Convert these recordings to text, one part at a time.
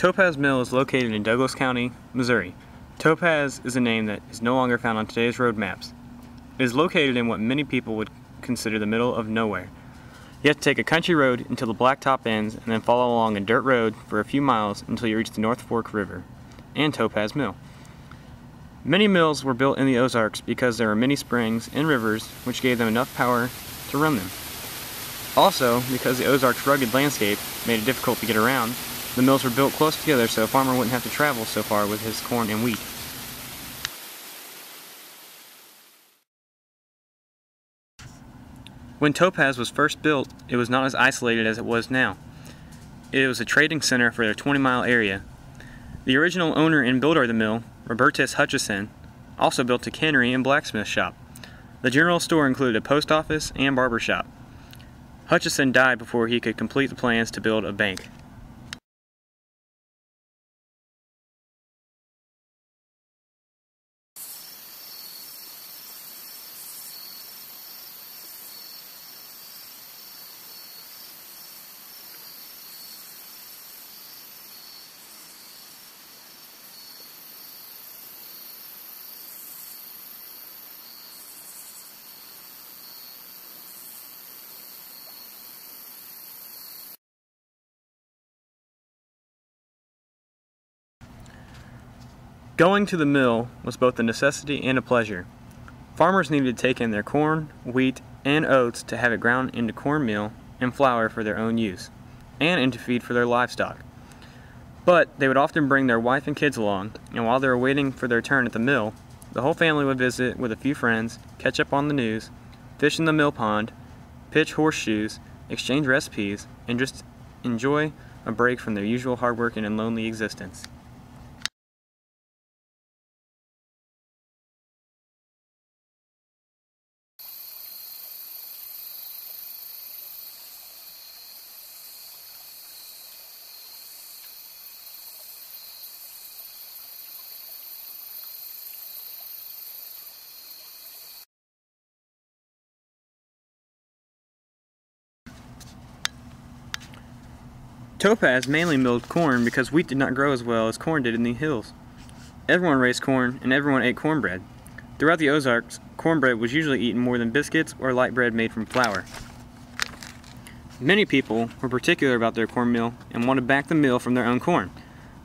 Topaz Mill is located in Douglas County, Missouri. Topaz is a name that is no longer found on today's road maps. It is located in what many people would consider the middle of nowhere. You have to take a country road until the blacktop ends and then follow along a dirt road for a few miles until you reach the North Fork River and Topaz Mill. Many mills were built in the Ozarks because there were many springs and rivers which gave them enough power to run them. Also, because the Ozarks' rugged landscape made it difficult to get around, the mills were built close together so a farmer wouldn't have to travel so far with his corn and wheat. When Topaz was first built, it was not as isolated as it was now. It was a trading center for their 20-mile area. The original owner and builder of the mill, Robertus Hutchison, also built a cannery and blacksmith shop. The general store included a post office and barber shop. Hutchison died before he could complete the plans to build a bank. Going to the mill was both a necessity and a pleasure. Farmers needed to take in their corn, wheat, and oats to have it ground into cornmeal and flour for their own use, and into feed for their livestock. But they would often bring their wife and kids along, and while they were waiting for their turn at the mill, the whole family would visit with a few friends, catch up on the news, fish in the mill pond, pitch horseshoes, exchange recipes, and just enjoy a break from their usual hard-working and lonely existence. Topaz mainly milled corn because wheat did not grow as well as corn did in the hills. Everyone raised corn and everyone ate cornbread. Throughout the Ozarks, cornbread was usually eaten more than biscuits or light bread made from flour. Many people were particular about their cornmeal and wanted back the meal from their own corn.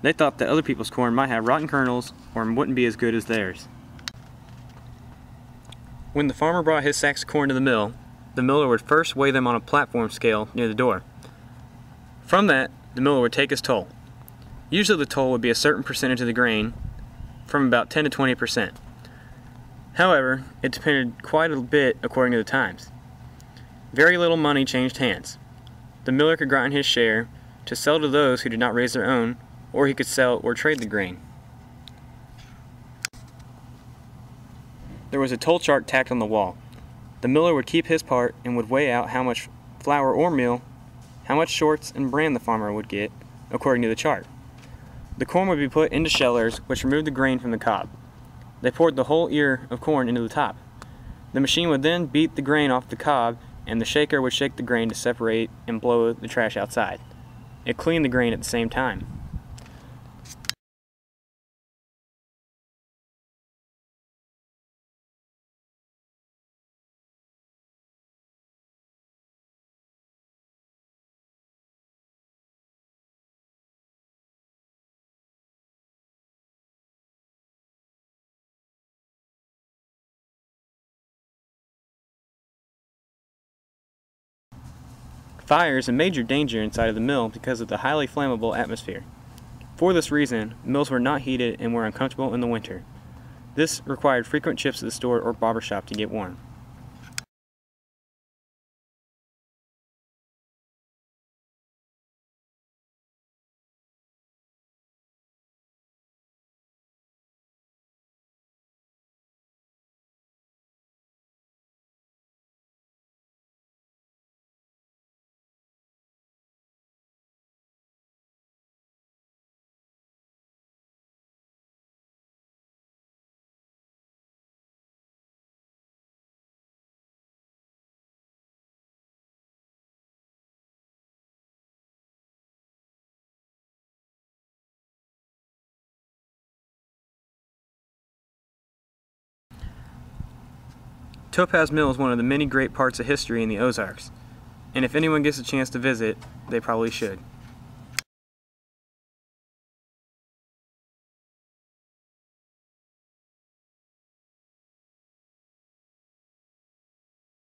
They thought that other people's corn might have rotten kernels or wouldn't be as good as theirs. When the farmer brought his sacks of corn to the mill, the miller would first weigh them on a platform scale near the door. From that, the miller would take his toll. Usually the toll would be a certain percentage of the grain, from about 10 to 20%. However, it depended quite a bit according to the times. Very little money changed hands. The miller could grind his share to sell to those who did not raise their own, or he could sell or trade the grain. There was a toll chart tacked on the wall. The miller would keep his part and would weigh out how much flour or meal, how much shorts and bran the farmer would get, according to the chart. The corn would be put into shellers, which removed the grain from the cob. They poured the whole ear of corn into the top. The machine would then beat the grain off the cob, and the shaker would shake the grain to separate and blow the trash outside. It cleaned the grain at the same time. Fire is a major danger inside of the mill because of the highly flammable atmosphere. For this reason, mills were not heated and were uncomfortable in the winter. This required frequent trips to the store or barber shop to get warm. Topaz Mill is one of the many great parts of history in the Ozarks, and if anyone gets a chance to visit, they probably should.